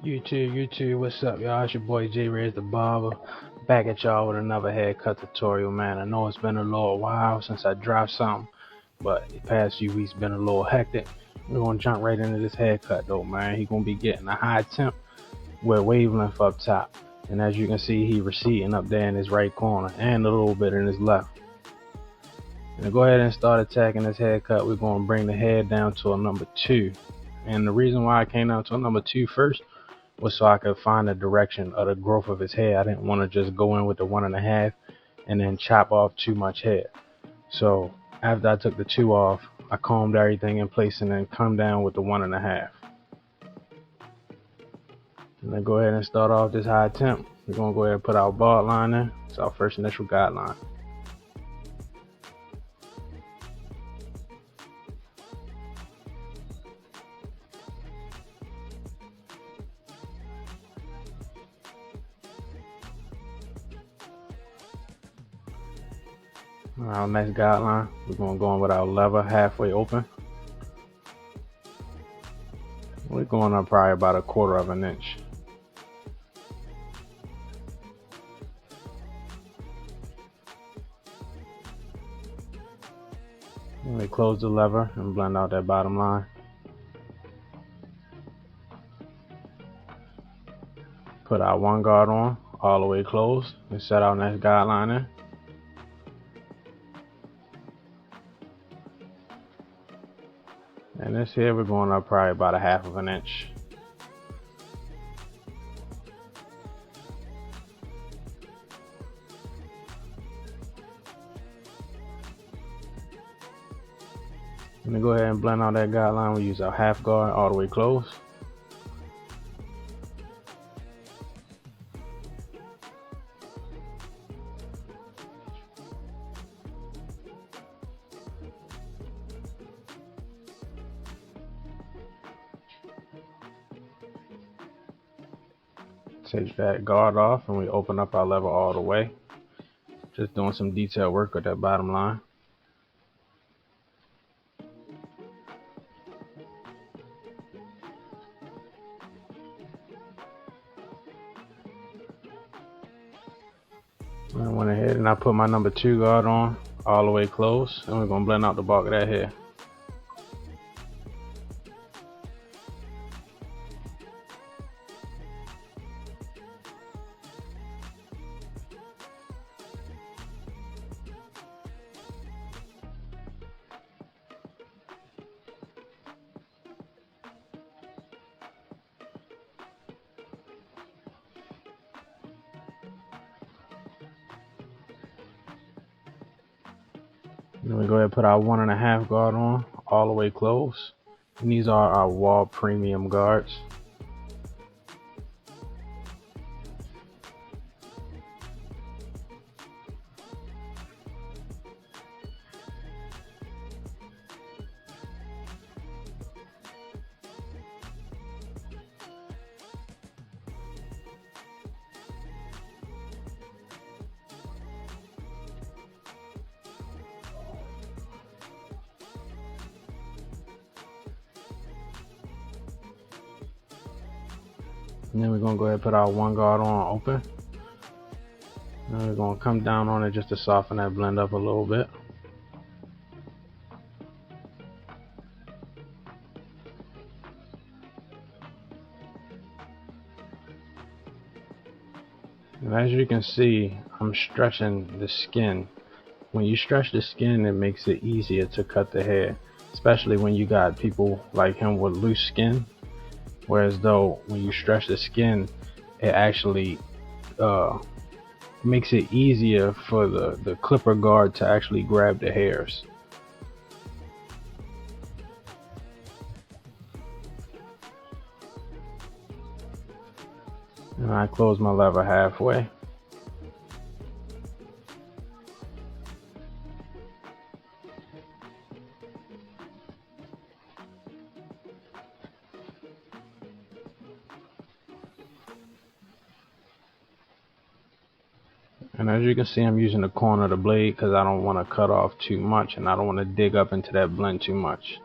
YouTube, what's up, y'all? It's your boy J Rez the Barber, back at y'all with another haircut tutorial, man. I know it's been a little while since I dropped something, but the past few weeks been a little hectic. We're gonna jump right into this haircut though, man. He gonna be getting a high temp with wavelength up top, and as you can see, he receding up there in his right corner and a little bit in his left. Now go ahead and start attacking this haircut. We're gonna bring the hair down to a number 2, and the reason why I came down to a number 2 first was so I could find the direction of the growth of his hair. I didn't want to just go in with the 1.5 and then chop off too much hair. So after I took the 2 off, I combed everything in place and then come down with the 1.5. And then go ahead and start off this high temp. We're gonna go ahead and put our bald line in. It's our first initial guideline. Our next guideline, we're going to go in with our lever halfway open. We're going up probably about 1/4 of an inch. And we close the lever and blend out that bottom line. Put our 1 guard on, all the way closed, and set our next guideline in. And this here, we're going up probably about 1/2 of an inch. And then go ahead and blend out that guideline. We use our 1/2 guard all the way closed. Take that guard off and we open up our lever all the way. Just doing some detail work with that bottom line. I went ahead and I put my number 2 guard on all the way closed, and we're going to blend out the bulk of that hair. Then we go ahead and put our 1.5 guard on all the way closed. And these are our wall premium guards. And then we're going to go ahead and put our 1 guard on open. And we're going to come down on it just to soften that blend up a little bit. And as you can see, I'm stretching the skin. When you stretch the skin, it makes it easier to cut the hair, especially when you got people like him with loose skin. Whereas though when you stretch the skin, it actually makes it easier for the clipper guard to actually grab the hairs. And I close my lever halfway. And as you can see, I'm using the corner of the blade because I don't want to cut off too much and I don't want to dig up into that blend too much.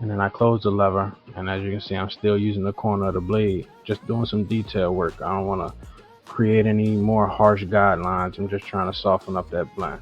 And then I close the lever, and as you can see, I'm still using the corner of the blade, just doing some detail work. I don't want to create any more harsh guidelines. I'm just trying to soften up that blend.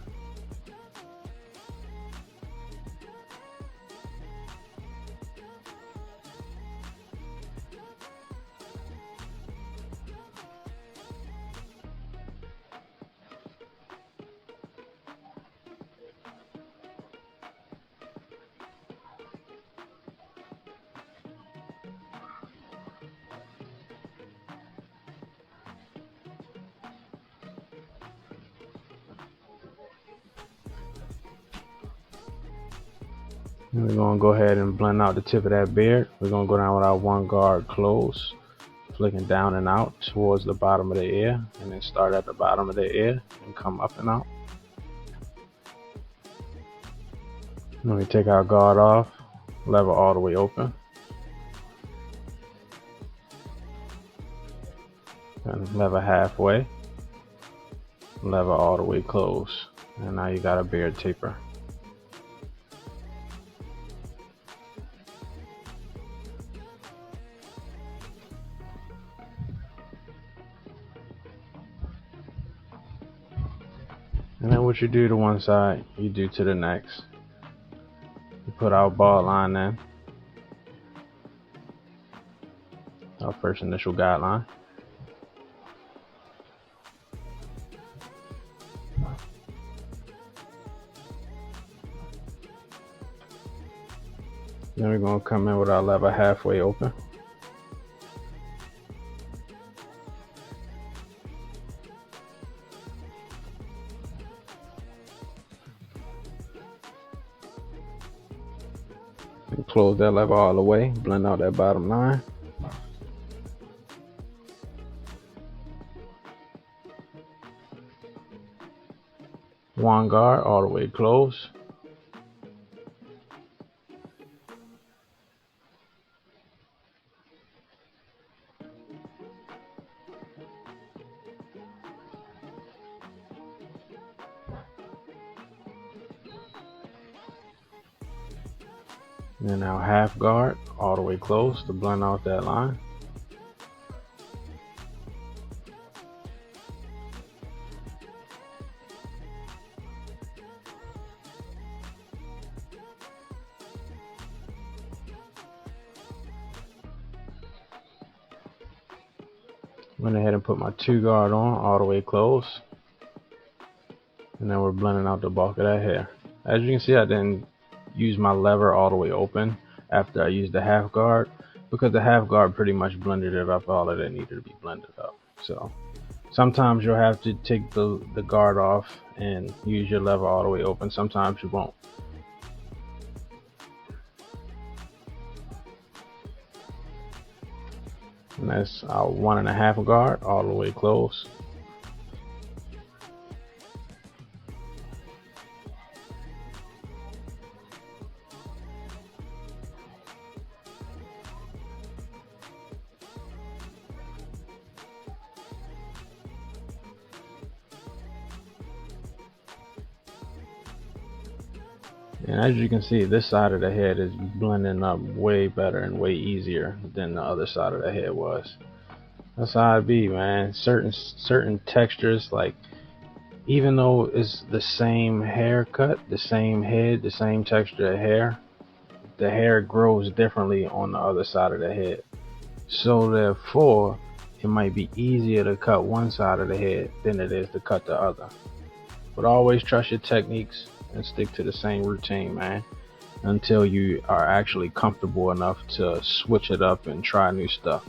And we're going to go ahead and blend out the tip of that beard. We're going to go down with our one guard close, flicking down and out towards the bottom of the ear, and then start at the bottom of the ear and come up and out. Then we take our guard off, lever all the way open, and lever halfway, lever all the way close, and now you got a beard taper. And then what you do to one side, you do to the next. You put our bald line in, our first initial guideline. Then we're going to come in with our lever halfway open. And close that lever all the way, blend out that bottom line. One guard all the way close. And now half guard all the way close to blend out that line. Went ahead and put my two guard on all the way close. And then we're blending out the bulk of that hair. As you can see, I didn't use my lever all the way open after I used the half guard, because the half guard pretty much blended it up all that it needed to be blended up. So sometimes you'll have to take the guard off and use your lever all the way open. Sometimes you won't. And that's our 1.5 guard all the way close. And as you can see, this side of the head is blending up way better and way easier than the other side of the head was. That's how it be, man. Certain textures, like, even though it's the same haircut, the same head, the same texture of hair, the hair grows differently on the other side of the head. So therefore, it might be easier to cut one side of the head than it is to cut the other. But always trust your techniques and stick to the same routine, man, until you are actually comfortable enough to switch it up and try new stuff.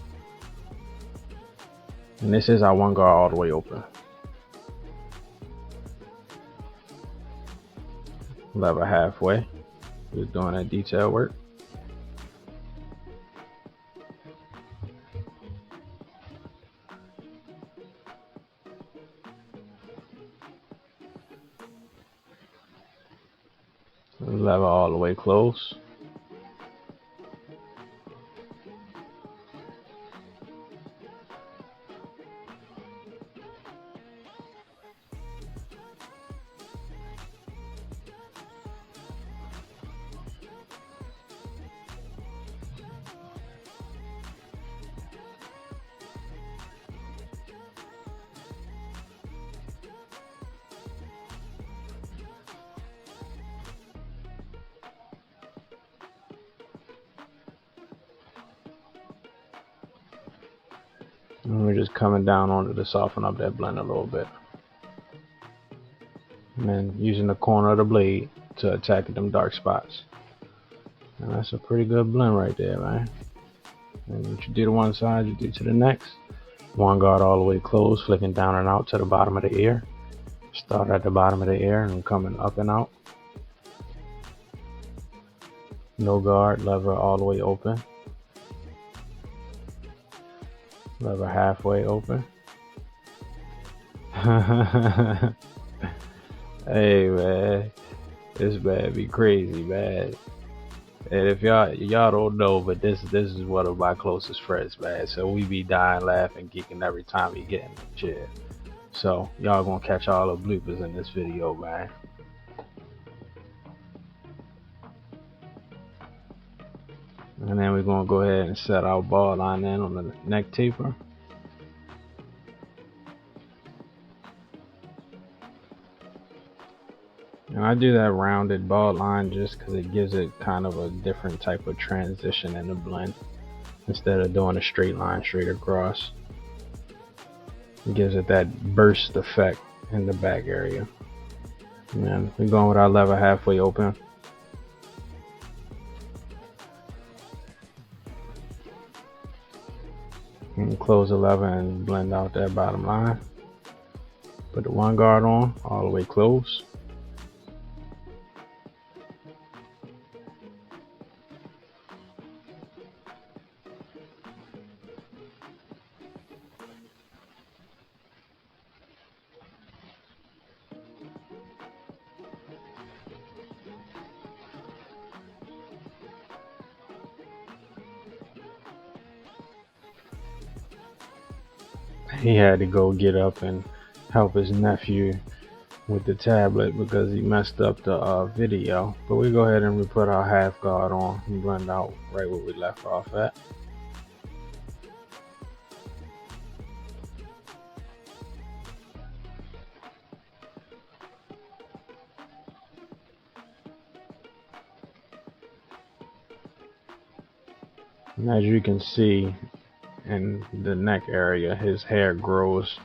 And this is our one guard all the way open. Lever halfway. Just doing that detail work. Lever all the way close. And we're just coming down on it to soften up that blend a little bit. And then using the corner of the blade to attack them dark spots. And that's a pretty good blend right there, man. And what you do to one side, you do to the next. One guard all the way closed, flicking down and out to the bottom of the ear. Start at the bottom of the ear and coming up and out. No guard, lever all the way open. Lever halfway open. Hey man, this man be crazy, man. And if y'all don't know, but this is one of my closest friends, man. So we be dying, laughing, geeking every time he get in the chair. So y'all gonna catch all the bloopers in this video, man. And then we're gonna go ahead and set our ball line in on the neck taper. And I do that rounded ball line just because it gives it kind of a different type of transition in the blend. Instead of doing a straight line straight across, it gives it that burst effect in the back area. And then we're going with our lever halfway open. And close the lever and blend out that bottom line. Put the one guard on all the way close. He had to go get up and help his nephew with the tablet because he messed up the video. But we go ahead and we put our half guard on and blend out right where we left off at. And as you can see in the neck area, his hair grows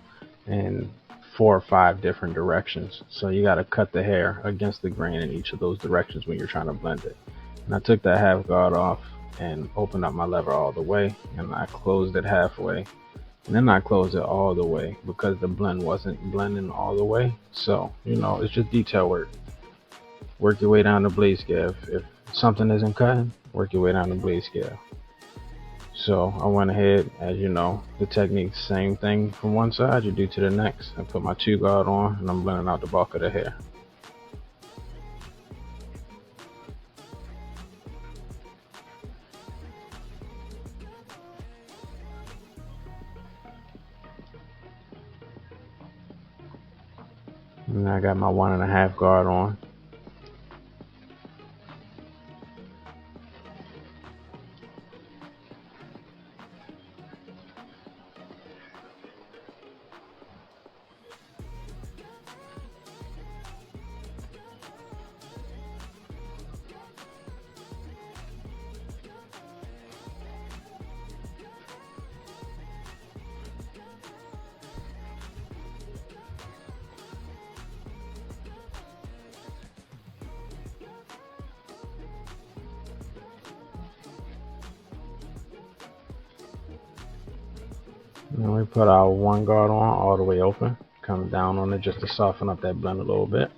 in 4 or 5 different directions. So you got to cut the hair against the grain in each of those directions when you're trying to blend it. And I took that half guard off and opened up my lever all the way, and I closed it halfway, and then I closed it all the way because the blend wasn't blending all the way. So, you know, it's just detail work. Work your way down the blade scale. If something isn't cutting, work your way down the blade scale. So I went ahead, as you know, the technique, same thing from one side, you do to the next. I put my 2 guard on and I'm blending out the bulk of the hair. And I got my 1.5 guard on. And we put our 1 guard on all the way open, come down on it just to soften up that blend a little bit.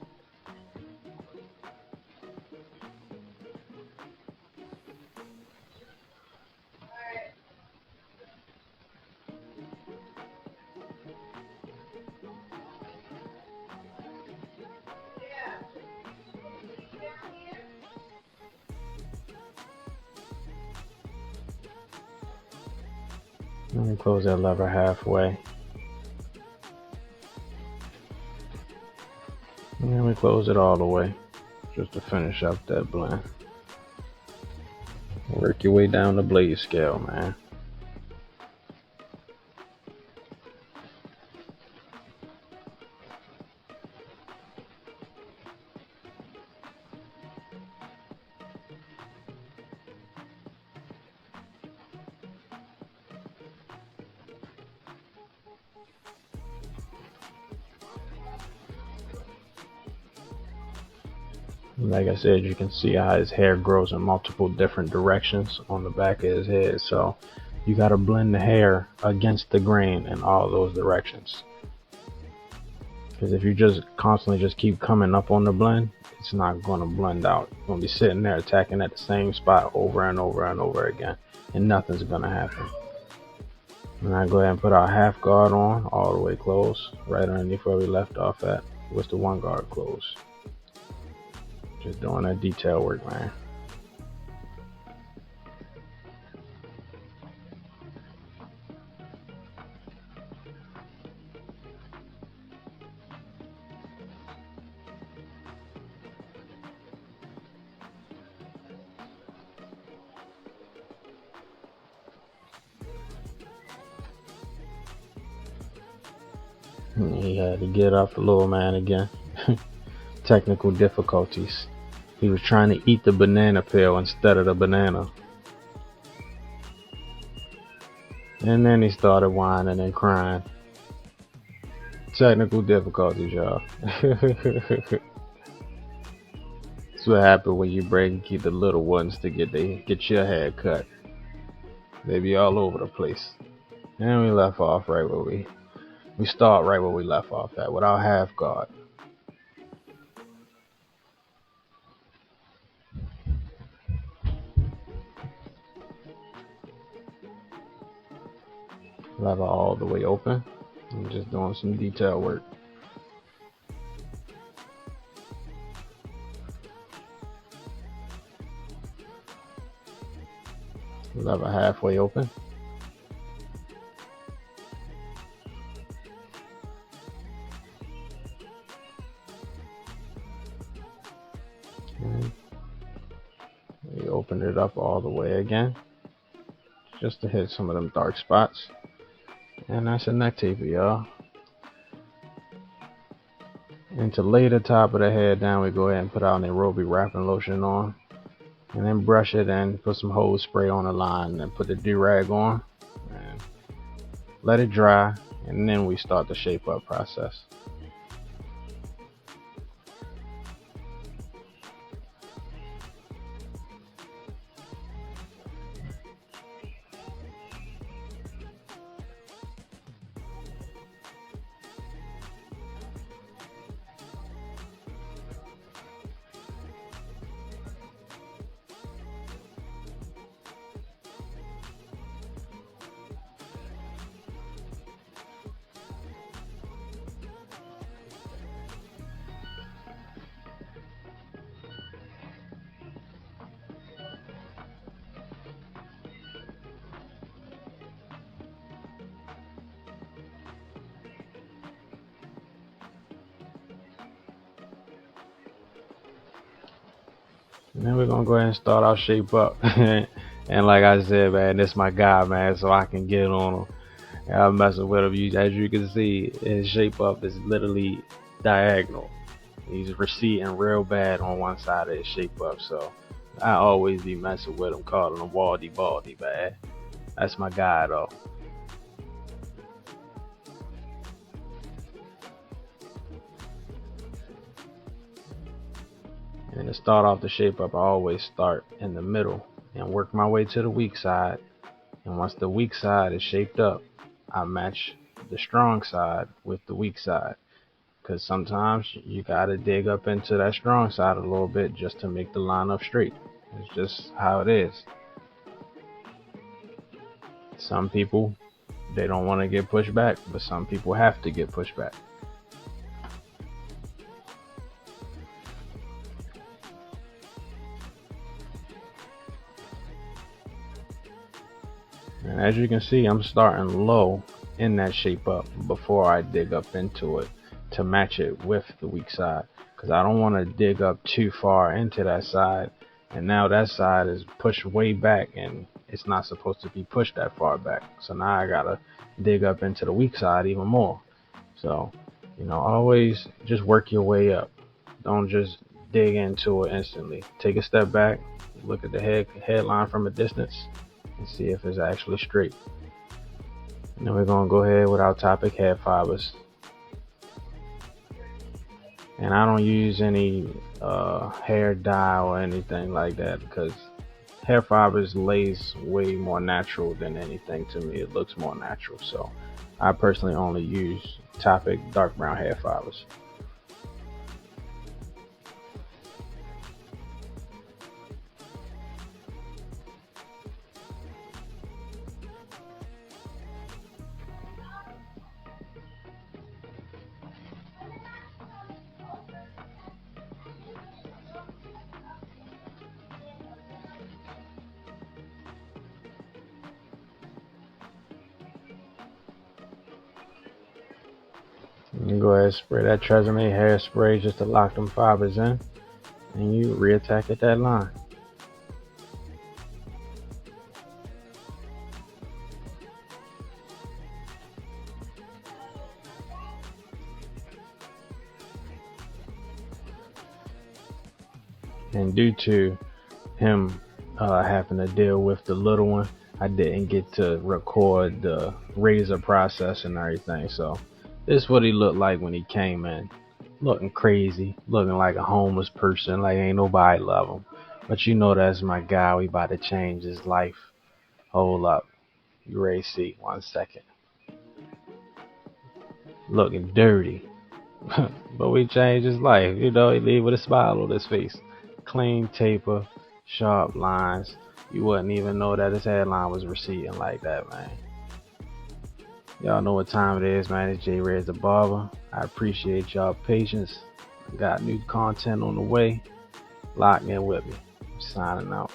And we close that lever halfway. And then we close it all the way just to finish up that blend. Work your way down the blade scale, man. Like I said, you can see how his hair grows in multiple different directions on the back of his head. So you got to blend the hair against the grain in all those directions. Because if you just constantly just keep coming up on the blend, it's not going to blend out. You're going to be sitting there attacking at the same spot over and over and over again, and nothing's going to happen. And I go ahead and put our half guard on all the way close, right underneath where we left off at, with the one guard close. Just doing that detail work, man. He had to get off the little man again. Technical difficulties. He was trying to eat the banana peel instead of the banana. And then he started whining and crying. Technical difficulties, y'all. That's what happens when you bring the little ones to get your hair cut. They be all over the place. And we left off right where we start right where we left off at with our half guard. Lever all the way open. I'm just doing some detail work. Lever halfway open. And we open it up all the way again, just to hit some of them dark spots. And that's a neck taper, y'all. And to lay the top of the head down, we go ahead and put our Nairobi wrapping lotion on, and then brush it and put some hose spray on the line, and then put the do-rag on and let it dry, and then we start the shape up process. And then we're gonna go ahead and start our shape up. And like I said, man, this is my guy, man, so I can get on him. And I'm messing with him. As you can see, his shape up is literally diagonal. He's receding real bad on one side of his shape up, so I always be messing with him, calling him Waldy Baldy, man. That's my guy, though. And to start off the shape up, I always start in the middle and work my way to the weak side. And once the weak side is shaped up, I match the strong side with the weak side. Because sometimes you gotta dig up into that strong side a little bit just to make the line up straight. It's just how it is. Some people, they don't want to get pushed back, but some people have to get pushed back. And as you can see, I'm starting low in that shape up before I dig up into it to match it with the weak side, because I don't want to dig up too far into that side, and now that side is pushed way back and it's not supposed to be pushed that far back. So now I gotta dig up into the weak side even more. So, always just work your way up. Don't just dig into it instantly. Take a step back, look at the headline from a distance, and see if it's actually straight. And then we're gonna go ahead with our topic head fibers. And I don't use any hair dye or anything like that because hair fibers lays way more natural than anything to me. It looks more natural. So I personally only use Topic dark brown hair fibers. You go ahead and spray that Tresemme hairspray just to lock them fibers in, and you reattack at that line. And due to him having to deal with the little one, I didn't get to record the razor process and everything. So this is what he looked like when he came in. Looking crazy, looking like a homeless person, like ain't nobody love him. But you know that's my guy, we about to change his life. Hold up. You ready to see? 1 second. Looking dirty. But we changed his life. You know, he leave with a smile on his face. Clean taper, sharp lines. You wouldn't even know that his hairline was receding like that, man. Y'all know what time it is, man. It's J Rez the Barber. I appreciate y'all patience. I got new content on the way. Lock in with me. I'm signing out.